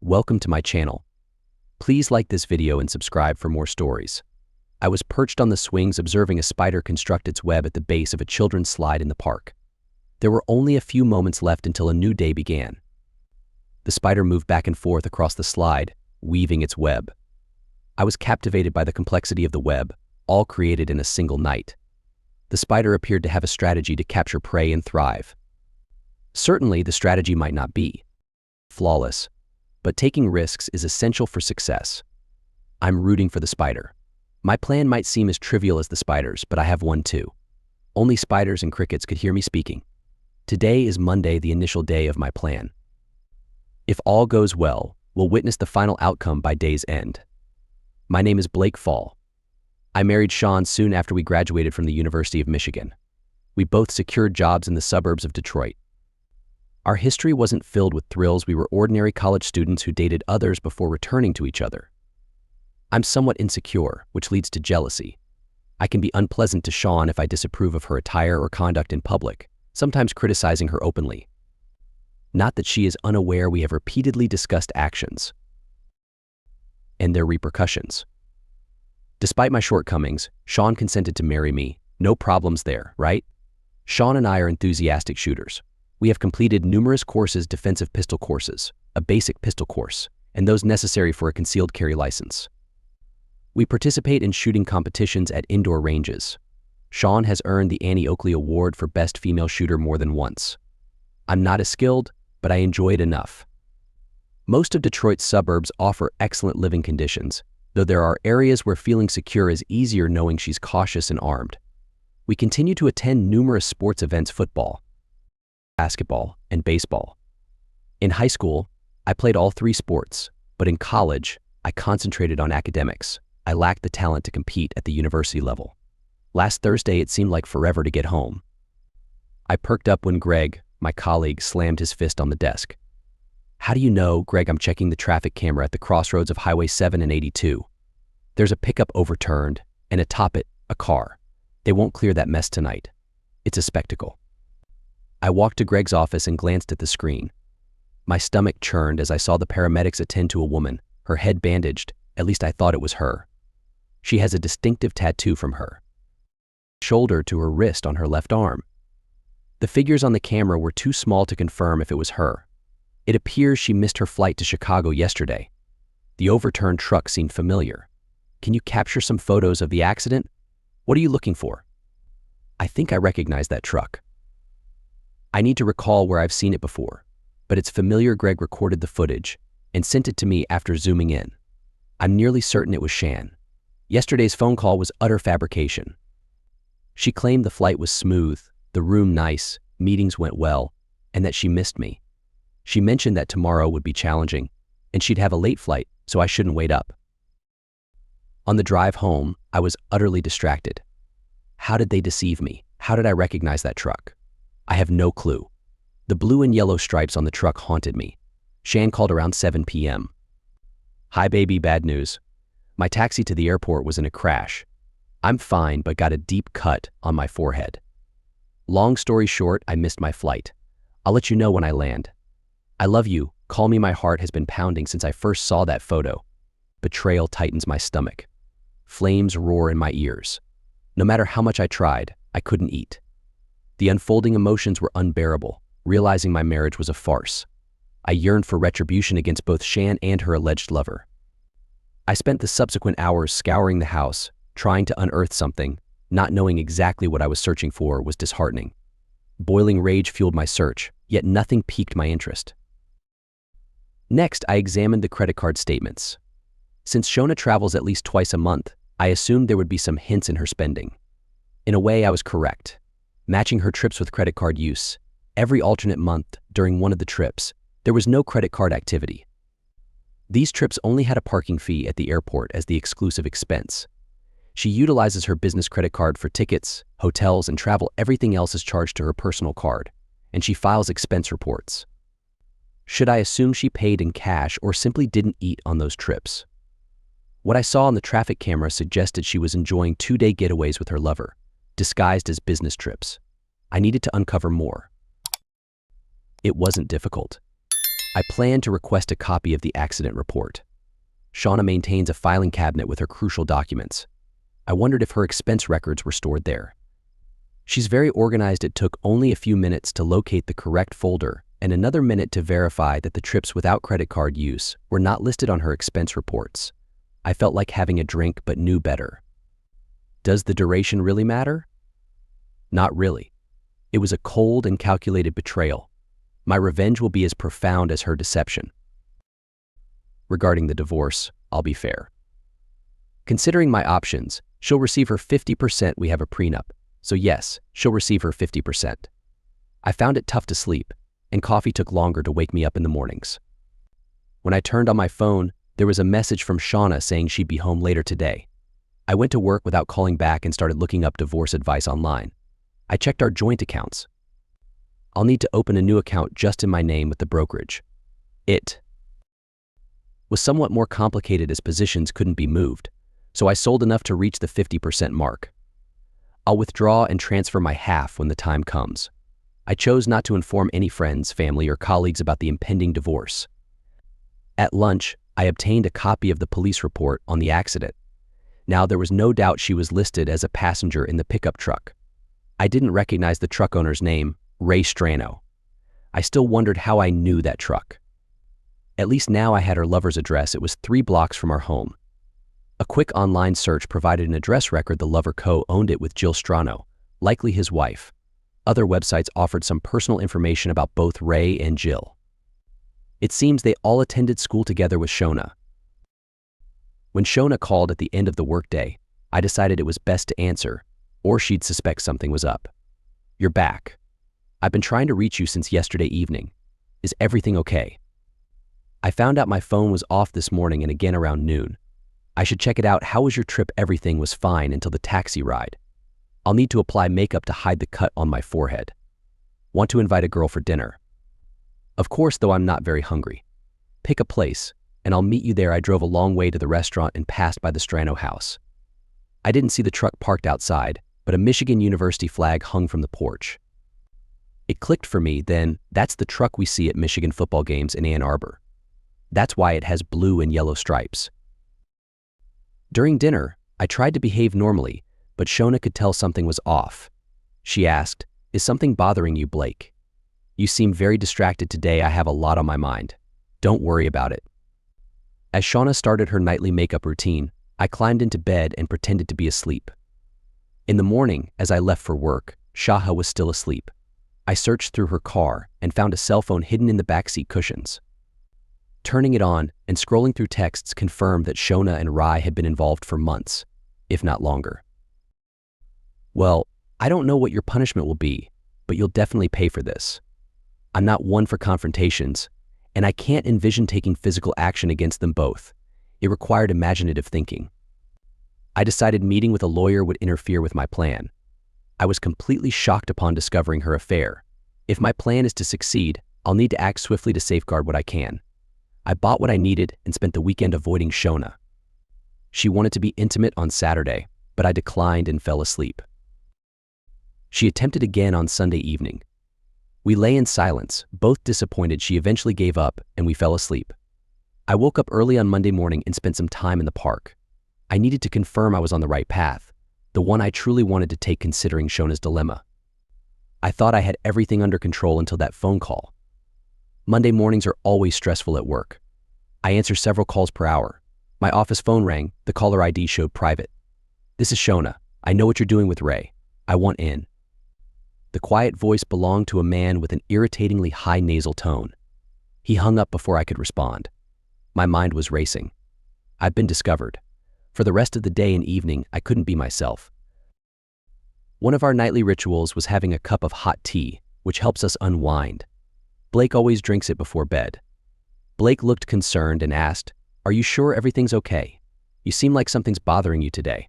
Welcome to my channel. Please like this video and subscribe for more stories. I was perched on the swings observing a spider construct its web at the base of a children's slide in the park. There were only a few moments left until a new day began. The spider moved back and forth across the slide, weaving its web. I was captivated by the complexity of the web, all created in a single night. The spider appeared to have a strategy to capture prey and thrive. Certainly, the strategy might not be flawless, but taking risks is essential for success. I'm rooting for the spider. My plan might seem as trivial as the spider's, but I have one too. Only spiders and crickets could hear me speaking. Today is Monday, the initial day of my plan. If all goes well, we'll witness the final outcome by day's end. My name is Blake Fall. I married Sean soon after we graduated from the University of Michigan. We both secured jobs in the suburbs of Detroit. Our history wasn't filled with thrills. We were ordinary college students who dated others before returning to each other. I'm somewhat insecure, which leads to jealousy. I can be unpleasant to Sean if I disapprove of her attire or conduct in public, sometimes criticizing her openly. Not that she is unaware we have repeatedly discussed actions and their repercussions. Despite my shortcomings, Sean consented to marry me. No problems there, right? Sean and I are enthusiastic shooters. We have completed numerous courses: defensive pistol courses, a basic pistol course, and those necessary for a concealed carry license. We participate in shooting competitions at indoor ranges. Sean has earned the Annie Oakley Award for Best Female Shooter more than once. I'm not as skilled, but I enjoy it enough. Most of Detroit's suburbs offer excellent living conditions, though there are areas where feeling secure is easier knowing she's cautious and armed. We continue to attend numerous sports events: football, basketball, and baseball. In high school, I played all three sports, but in college, I concentrated on academics. I lacked the talent to compete at the university level. Last Thursday, it seemed like forever to get home. I perked up when Greg, my colleague, slammed his fist on the desk. "How do you know, Greg? I'm checking the traffic camera at the crossroads of Highway 7 and 82. There's a pickup overturned, and atop it, a car. They won't clear that mess tonight. It's a spectacle." I walked to Greg's office and glanced at the screen. My stomach churned as I saw the paramedics attend to a woman, her head bandaged. At least I thought it was her. She has a distinctive tattoo from her shoulder to her wrist on her left arm. The figures on the camera were too small to confirm if it was her. It appears she missed her flight to Chicago yesterday. The overturned truck seemed familiar. "Can you capture some photos of the accident? What are you looking for?" "I think I recognize that truck. I need to recall where I've seen it before, but it's familiar." Greg recorded the footage and sent it to me after zooming in. "I'm nearly certain it was Shan. Yesterday's phone call was utter fabrication. She claimed the flight was smooth, the room nice, meetings went well, and that she missed me. She mentioned that tomorrow would be challenging, and she'd have a late flight, so I shouldn't wait up." On the drive home, I was utterly distracted. How did they deceive me? How did I recognize that truck? I have no clue. The blue and yellow stripes on the truck haunted me. Shan called around 7 p.m. "Hi baby, bad news. My taxi to the airport was in a crash. I'm fine, but got a deep cut on my forehead. Long story short, I missed my flight. I'll let you know when I land. I love you. Call me." My heart has been pounding since I first saw that photo. Betrayal tightens my stomach. Flames roar in my ears. No matter how much I tried, I couldn't eat. The unfolding emotions were unbearable, realizing my marriage was a farce. I yearned for retribution against both Shan and her alleged lover. I spent the subsequent hours scouring the house, trying to unearth something. Not knowing exactly what I was searching for was disheartening. Boiling rage fueled my search, yet nothing piqued my interest. Next, I examined the credit card statements. Since Shona travels at least twice a month, I assumed there would be some hints in her spending. In a way, I was correct. Matching her trips with credit card use, every alternate month during one of the trips, there was no credit card activity. These trips only had a parking fee at the airport as the exclusive expense. She utilizes her business credit card for tickets, hotels, and travel. Everything else is charged to her personal card, and she files expense reports. Should I assume she paid in cash or simply didn't eat on those trips? What I saw on the traffic camera suggested she was enjoying 2-day getaways with her lover, disguised as business trips. I needed to uncover more. It wasn't difficult. I planned to request a copy of the accident report. Shauna maintains a filing cabinet with her crucial documents. I wondered if her expense records were stored there. She's very organized. It took only a few minutes to locate the correct folder and another minute to verify that the trips without credit card use were not listed on her expense reports. I felt like having a drink but knew better. Does the duration really matter? Not really. It was a cold and calculated betrayal. My revenge will be as profound as her deception. Regarding the divorce, I'll be fair. Considering my options, she'll receive her 50%. We have a prenup, so yes, she'll receive her 50%. I found it tough to sleep, and coffee took longer to wake me up in the mornings. When I turned on my phone, there was a message from Shauna saying she'd be home later today. I went to work without calling back and started looking up divorce advice online. I checked our joint accounts. I'll need to open a new account just in my name with the brokerage. It was somewhat more complicated as positions couldn't be moved, so I sold enough to reach the 50% mark. I'll withdraw and transfer my half when the time comes. I chose not to inform any friends, family, or colleagues about the impending divorce. At lunch, I obtained a copy of the police report on the accident. Now, there was no doubt she was listed as a passenger in the pickup truck. I didn't recognize the truck owner's name, Ray Strano. I still wondered how I knew that truck. At least now I had her lover's address. It was 3 blocks from our home. A quick online search provided an address record. The lover co-owned it with Jill Strano, likely his wife. Other websites offered some personal information about both Ray and Jill. It seems they all attended school together with Shauna. When Shauna called at the end of the workday, I decided it was best to answer, or she'd suspect something was up. "You're back. I've been trying to reach you since yesterday evening. Is everything okay?" I found out my phone was off this morning and again around noon. I should check it out. How was your trip? Everything was fine until the taxi ride. I'll need to apply makeup to hide the cut on my forehead. Want to invite a girl for dinner? Of course, though I'm not very hungry. Pick a place, and I'll meet you there. I drove a long way to the restaurant and passed by the Strano house. I didn't see the truck parked outside, but a Michigan University flag hung from the porch. It clicked for me then. That's the truck we see at Michigan football games in Ann Arbor. That's why it has blue and yellow stripes. During dinner, I tried to behave normally, but Shauna could tell something was off. She asked, "Is something bothering you, Blake? You seem very distracted today. I have a lot on my mind. Don't worry about it." As Shauna started her nightly makeup routine, I climbed into bed and pretended to be asleep. In the morning, as I left for work, Shaha was still asleep. I searched through her car and found a cell phone hidden in the backseat cushions. Turning it on and scrolling through texts confirmed that Shauna and Rai had been involved for months, if not longer. "Well, I don't know what your punishment will be, but you'll definitely pay for this. I'm not one for confrontations, and I can't envision taking physical action against them both. It required imaginative thinking." I decided meeting with a lawyer would interfere with my plan. I was completely shocked upon discovering her affair. If my plan is to succeed, I'll need to act swiftly to safeguard what I can. I bought what I needed and spent the weekend avoiding Shauna. She wanted to be intimate on Saturday, but I declined and fell asleep. She attempted again on Sunday evening. We lay in silence, both disappointed. She eventually gave up and we fell asleep. I woke up early on Monday morning and spent some time in the park. I needed to confirm I was on the right path, the one I truly wanted to take considering Shauna's dilemma. I thought I had everything under control until that phone call. Monday mornings are always stressful at work. I answer several calls per hour. My office phone rang. The caller ID showed private. "This is Shauna. I know what you're doing with Ray. I want in." The quiet voice belonged to a man with an irritatingly high nasal tone. He hung up before I could respond. My mind was racing. I'd been discovered. For the rest of the day and evening, I couldn't be myself. One of our nightly rituals was having a cup of hot tea, which helps us unwind. Blake always drinks it before bed. Blake looked concerned and asked, "Are you sure everything's okay? You seem like something's bothering you today."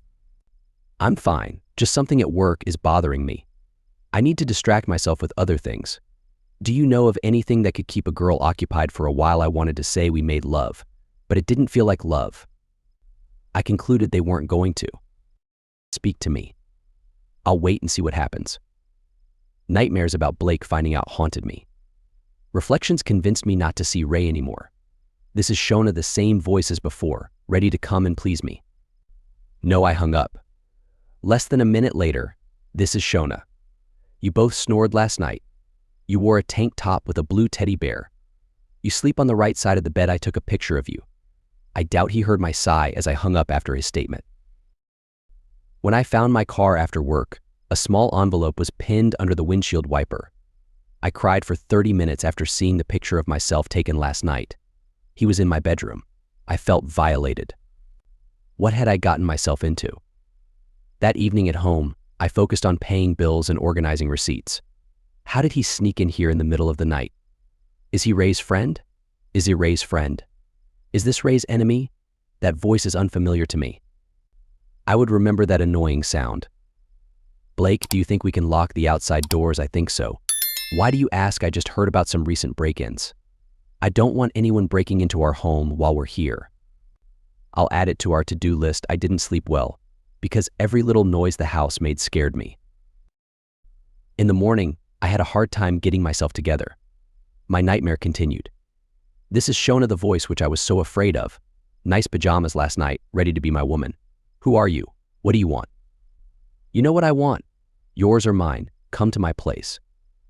"I'm fine, just something at work is bothering me. I need to distract myself with other things. Do you know of anything that could keep a girl occupied for a while?" I wanted to say we made love, but it didn't feel like love. I concluded they weren't going to speak to me. I'll wait and see what happens. Nightmares about Blake finding out haunted me. Reflections convinced me not to see Ray anymore. This is Shona, the same voice as before, ready to come and please me. No, I hung up. Less than a minute later, this is Shona. You both snored last night. You wore a tank top with a blue teddy bear. You sleep on the right side of the bed. I took a picture of you. I doubt he heard my sigh as I hung up after his statement. When I found my car after work, a small envelope was pinned under the windshield wiper. I cried for 30 minutes after seeing the picture of myself taken last night. He was in my bedroom. I felt violated. What had I gotten myself into? That evening at home, I focused on paying bills and organizing receipts. How did he sneak in here in the middle of the night? Is he Ray's friend? Is he Ray's friend? Is this Ray's enemy? That voice is unfamiliar to me. I would remember that annoying sound. Blake, do you think we can lock the outside doors? I think so. Why do you ask? I just heard about some recent break-ins. I don't want anyone breaking into our home while we're here. I'll add it to our to-do list. I didn't sleep well because every little noise the house made scared me. In the morning, I had a hard time getting myself together. My nightmare continued. This is Shona, the voice which I was so afraid of. Nice pajamas last night, ready to be my woman. Who are you? What do you want? You know what I want. Yours or mine. Come to my place.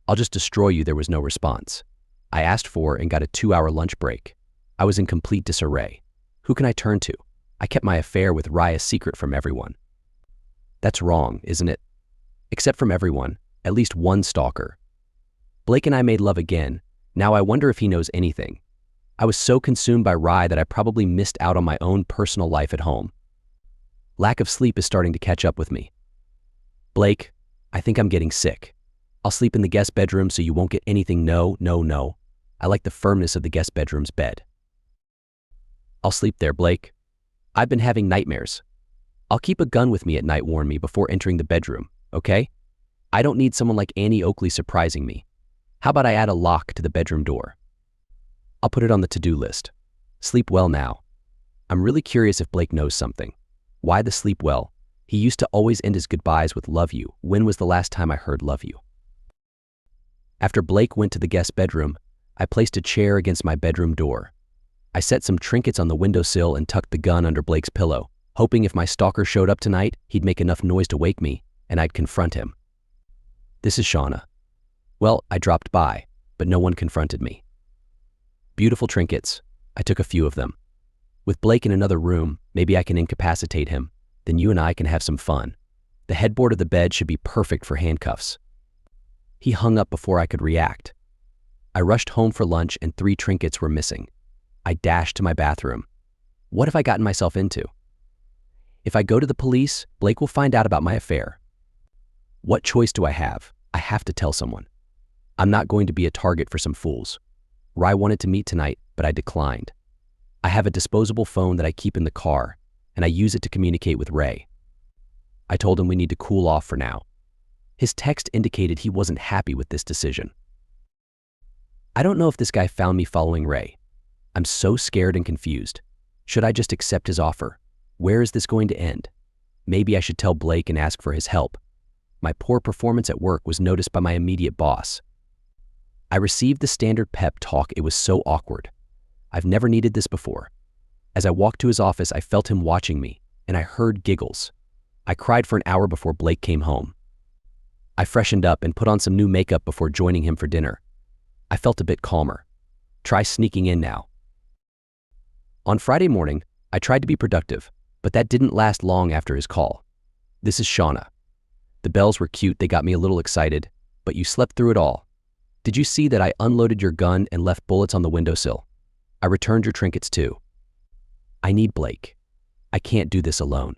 I'll just destroy you. There was no response. I asked for and got a 2-hour lunch break. I was in complete disarray. Who can I turn to? I kept my affair with Rye a secret from everyone. That's wrong, isn't it? Except from everyone, at least one stalker. Blake and I made love again. Now I wonder if he knows anything. I was so consumed by Rye that I probably missed out on my own personal life at home. Lack of sleep is starting to catch up with me. Blake, I think I'm getting sick. I'll sleep in the guest bedroom so you won't get anything. No. I like the firmness of the guest bedroom's bed. I'll sleep there, Blake. I've been having nightmares. I'll keep a gun with me at night. Warn me before entering the bedroom, okay? I don't need someone like Annie Oakley surprising me. How about I add a lock to the bedroom door? I'll put it on the to-do list. Sleep well now. I'm really curious if Blake knows something. Why the sleep well? He used to always end his goodbyes with love you. When was the last time I heard love you? After Blake went to the guest bedroom, I placed a chair against my bedroom door. I set some trinkets on the windowsill and tucked the gun under Blake's pillow, hoping if my stalker showed up tonight, he'd make enough noise to wake me, and I'd confront him. This is Shona. Well, I dropped by, but no one confronted me. Beautiful trinkets. I took a few of them. With Blake in another room, maybe I can incapacitate him. Then you and I can have some fun. The headboard of the bed should be perfect for handcuffs. He hung up before I could react. I rushed home for lunch and 3 trinkets were missing. I dashed to my bathroom. What have I gotten myself into? If I go to the police, Blake will find out about my affair. What choice do I have? I have to tell someone. I'm not going to be a target for some fools. Rye wanted to meet tonight, but I declined. I have a disposable phone that I keep in the car, and I use it to communicate with Ray. I told him we need to cool off for now. His text indicated he wasn't happy with this decision. I don't know if this guy found me following Ray. I'm so scared and confused. Should I just accept his offer? Where is this going to end? Maybe I should tell Blake and ask for his help. My poor performance at work was noticed by my immediate boss. I received the standard pep talk. It was so awkward. I've never needed this before. As I walked to his office, I felt him watching me, and I heard giggles. I cried for an hour before Blake came home. I freshened up and put on some new makeup before joining him for dinner. I felt a bit calmer. Try sneaking in now. On Friday morning, I tried to be productive, but that didn't last long after his call. This is Shona. The bells were cute. They got me a little excited, but you slept through it all. Did you see that I unloaded your gun and left bullets on the windowsill? I returned your trinkets too. I need Blake. I can't do this alone.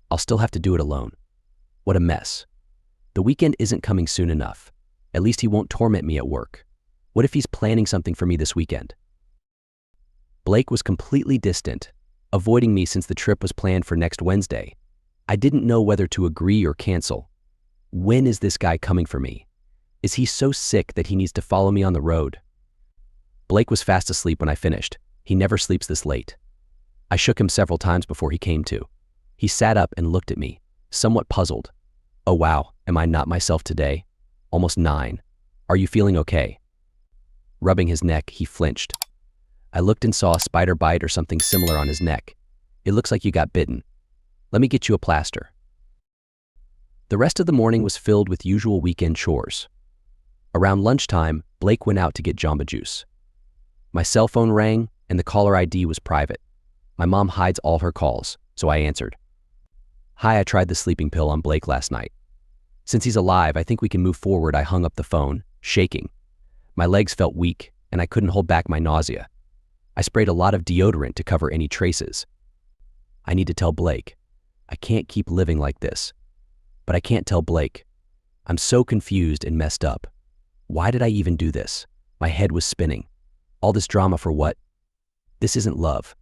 I'll still have to do it alone. What a mess. The weekend isn't coming soon enough. At least he won't torment me at work. What if he's planning something for me this weekend? Blake was completely distant, avoiding me since the trip was planned for next Wednesday. I didn't know whether to agree or cancel. When is this guy coming for me? Is he so sick that he needs to follow me on the road? Blake was fast asleep when I finished. He never sleeps this late. I shook him several times before he came to. He sat up and looked at me, somewhat puzzled. Oh wow, am I not myself today? Almost 9. Are you feeling okay? Rubbing his neck, he flinched. I looked and saw a spider bite or something similar on his neck. It looks like you got bitten. Let me get you a plaster. The rest of the morning was filled with usual weekend chores. Around lunchtime, Blake went out to get Jamba Juice. My cell phone rang, and the caller ID was private. My mom hides all her calls, so I answered. Hi, I tried the sleeping pill on Blake last night. Since he's alive, I think we can move forward. I hung up the phone, shaking. My legs felt weak, and I couldn't hold back my nausea. I sprayed a lot of deodorant to cover any traces. I need to tell Blake. I can't keep living like this. But I can't tell Blake. I'm so confused and messed up. Why did I even do this? My head was spinning. All this drama for what? This isn't love.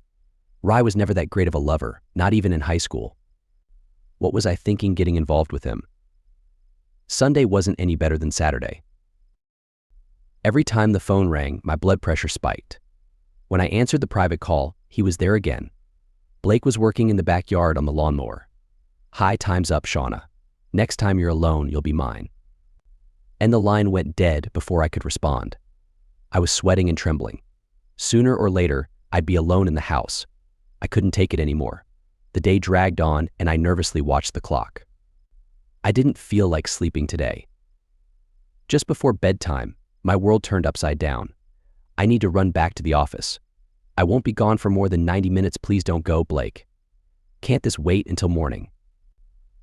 Rye was never that great of a lover, not even in high school. What was I thinking getting involved with him? Sunday wasn't any better than Saturday. Every time the phone rang, my blood pressure spiked. When I answered the private call, he was there again. Blake was working in the backyard on the lawnmower. Hi, time's up, Shauna. Next time you're alone, you'll be mine. And the line went dead before I could respond. I was sweating and trembling. Sooner or later, I'd be alone in the house. I couldn't take it anymore. The day dragged on, and I nervously watched the clock. I didn't feel like sleeping today. Just before bedtime, my world turned upside down. I need to run back to the office. I won't be gone for more than 90 minutes. Please don't go, Blake. Can't this wait until morning?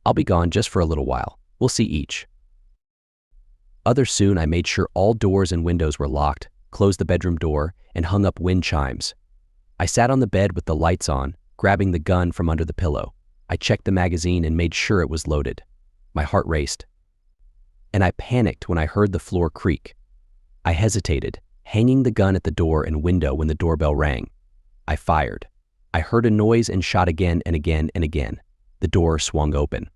I'll be gone just for a little while. We'll see each. Soon I made sure all doors and windows were locked, closed the bedroom door, and hung up wind chimes. I sat on the bed with the lights on, grabbing the gun from under the pillow. I checked the magazine and made sure it was loaded. My heart raced. And I panicked when I heard the floor creak. I hesitated, hanging the gun at the door and window when the doorbell rang. I fired. I heard a noise and shot again and again and again. The door swung open.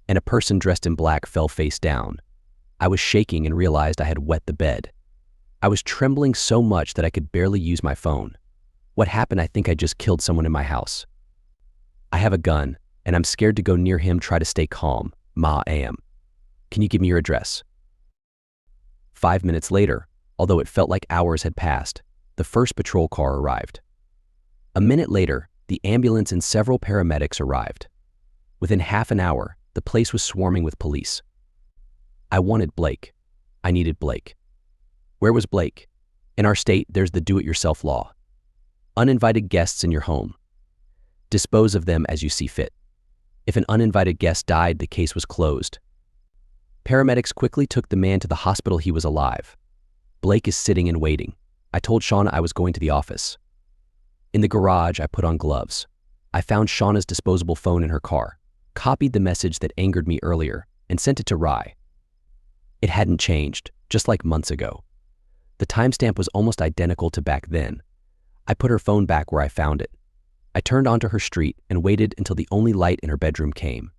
And a person dressed in black fell face down. I was shaking and realized I had wet the bed. I was trembling so much that I could barely use my phone. What happened? I think I just killed someone in my house. I have a gun, and I'm scared to go near him. Try to stay calm. Ma, I am. Can you give me your address? 5 minutes later, although it felt like hours had passed, the first patrol car arrived. A minute later, the ambulance and several paramedics arrived. Within half an hour, the place was swarming with police. I wanted Blake. I needed Blake. Where was Blake? In our state, there's the do-it-yourself law. Uninvited guests in your home. Dispose of them as you see fit. If an uninvited guest died, the case was closed. Paramedics quickly took the man to the hospital. He was alive. Blake is sitting and waiting. I told Shauna I was going to the office. In the garage, I put on gloves. I found Shauna's disposable phone in her car, copied the message that angered me earlier, and sent it to Rye. It hadn't changed, just like months ago. The timestamp was almost identical to back then. I put her phone back where I found it. I turned onto her street and waited until the only light in her bedroom came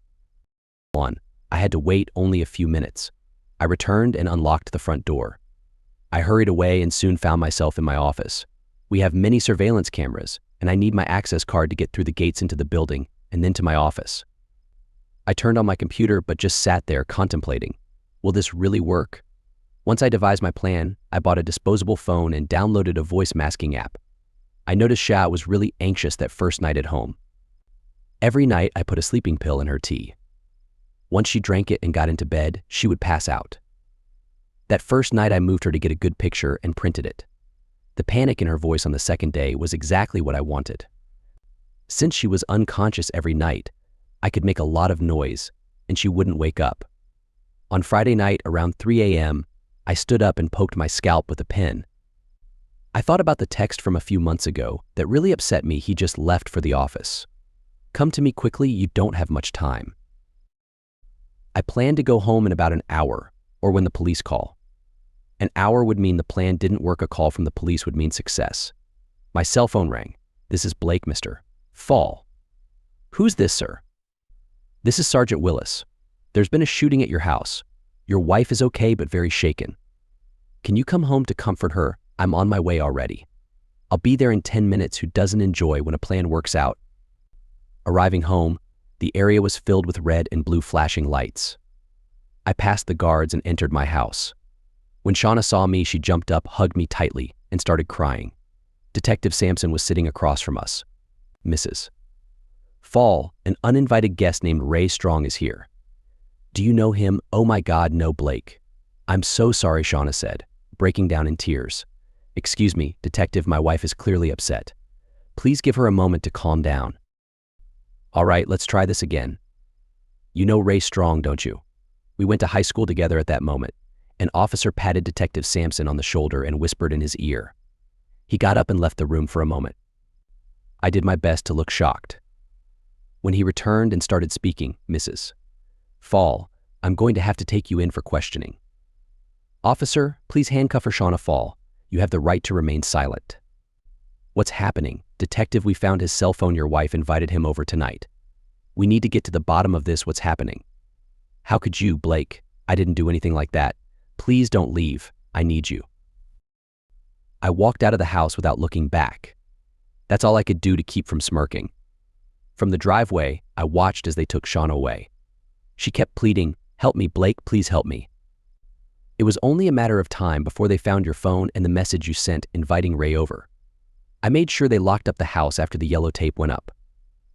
on. I had to wait only a few minutes. I returned and unlocked the front door. I hurried away and soon found myself in my office. We have many surveillance cameras, and I need my access card to get through the gates into the building and then to my office. I turned on my computer but just sat there contemplating. Will this really work? Once I devised my plan, I bought a disposable phone and downloaded a voice masking app. I noticed Sha was really anxious that first night at home. Every night I put a sleeping pill in her tea. Once she drank it and got into bed, she would pass out. That first night I moved her to get a good picture and printed it. The panic in her voice on the second day was exactly what I wanted. Since she was unconscious every night, I could make a lot of noise, and she wouldn't wake up. On Friday night around 3 a.m., I stood up and poked my scalp with a pen. I thought about the text from a few months ago that really upset me. He just left for the office. Come to me quickly, you don't have much time. I planned to go home in about an hour, or when the police call. An hour would mean the plan didn't work. A call from the police would mean success. My cell phone rang. This is Blake, Mr. Fall. Who's this, sir? This is Sergeant Willis. There's been a shooting at your house. Your wife is okay but very shaken. Can you come home to comfort her? I'm on my way already. I'll be there in 10 minutes. Who doesn't enjoy when a plan works out? Arriving home, the area was filled with red and blue flashing lights. I passed the guards and entered my house. When Shauna saw me, she jumped up, hugged me tightly, and started crying. Detective Sampson was sitting across from us. Mrs. Fall, an uninvited guest named Ray Strong is here. Do you know him? Oh my God, no, Blake. I'm so sorry, Shauna said, breaking down in tears. Excuse me, detective, my wife is clearly upset. Please give her a moment to calm down. All right, let's try this again. You know Ray Strong, don't you? We went to high school together at that moment. An officer patted Detective Sampson on the shoulder and whispered in his ear. He got up and left the room for a moment. I did my best to look shocked. When he returned and started speaking, Mrs. Fall, I'm going to have to take you in for questioning. Officer, please handcuff her, Shauna Fall. You have the right to remain silent. What's happening? Detective, we found his cell phone. Your wife invited him over tonight. We need to get to the bottom of this. What's happening? How could you, Blake? I didn't do anything like that. Please don't leave. I need you. I walked out of the house without looking back. That's all I could do to keep from smirking. From the driveway, I watched as they took Shauna away. She kept pleading, help me, Blake, please help me. It was only a matter of time before they found your phone and the message you sent inviting Ray over. I made sure they locked up the house after the yellow tape went up.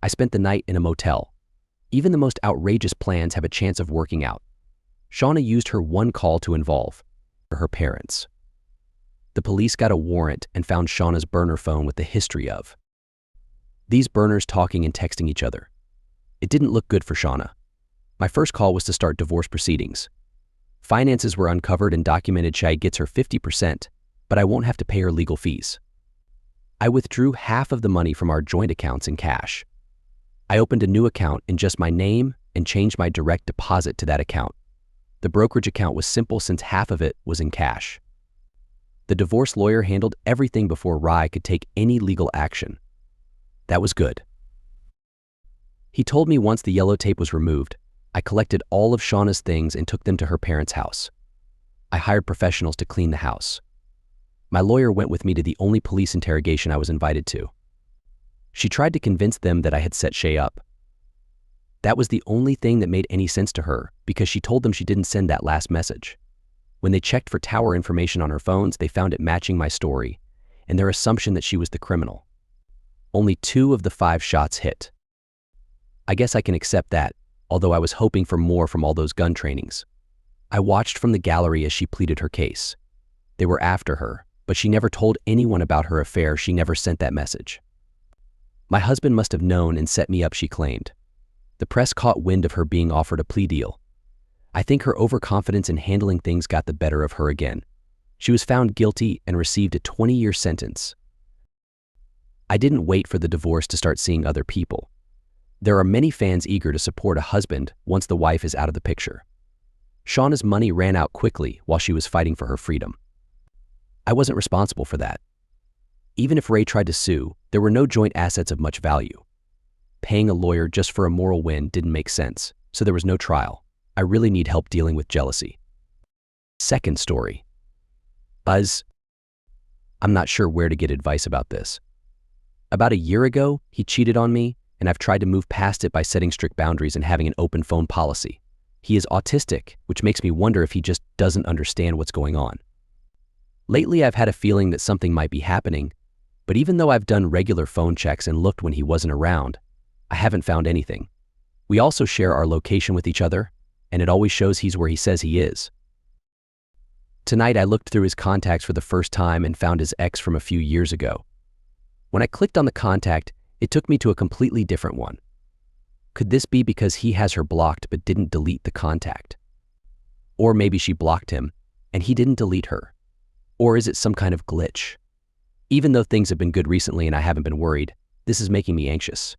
I spent the night in a motel. Even the most outrageous plans have a chance of working out. Shauna used her one call to involve her parents. The police got a warrant and found Shauna's burner phone with the history of these burners talking and texting each other. It didn't look good for Shauna. My first call was to start divorce proceedings. Finances were uncovered and documented. She gets her 50%, but I won't have to pay her legal fees. I withdrew half of the money from our joint accounts in cash. I opened a new account in just my name and changed my direct deposit to that account. The brokerage account was simple since half of it was in cash. The divorce lawyer handled everything before Rai could take any legal action. That was good. He told me once the yellow tape was removed, I collected all of Shauna's things and took them to her parents' house. I hired professionals to clean the house. My lawyer went with me to the only police interrogation I was invited to. She tried to convince them that I had set Shay up. That was the only thing that made any sense to her because she told them she didn't send that last message. When they checked for tower information on her phones, they found it matching my story and their assumption that she was the criminal. Only 2 of the 5 shots hit. I guess I can accept that, although I was hoping for more from all those gun trainings. I watched from the gallery as she pleaded her case. They were after her, but she never told anyone about her affair. She never sent that message. My husband must have known and set me up, she claimed. The press caught wind of her being offered a plea deal. I think her overconfidence in handling things got the better of her again. She was found guilty and received a 20-year sentence. I didn't wait for the divorce to start seeing other people. There are many fans eager to support a husband once the wife is out of the picture. Shauna's money ran out quickly while she was fighting for her freedom. I wasn't responsible for that. Even if Ray tried to sue, there were no joint assets of much value. Paying a lawyer just for a moral win didn't make sense, so there was no trial. I really need help dealing with jealousy. Second story. Buzz. I'm not sure where to get advice about this. About a year ago, he cheated on me, and I've tried to move past it by setting strict boundaries and having an open phone policy. He is autistic, which makes me wonder if he just doesn't understand what's going on. Lately, I've had a feeling that something might be happening, but even though I've done regular phone checks and looked when he wasn't around, I haven't found anything. We also share our location with each other, and it always shows he's where he says he is. Tonight, I looked through his contacts for the first time and found his ex from a few years ago. When I clicked on the contact, it took me to a completely different one. Could this be because he has her blocked but didn't delete the contact? Or maybe she blocked him and he didn't delete her. Or is it some kind of glitch? Even though things have been good recently and I haven't been worried, this is making me anxious.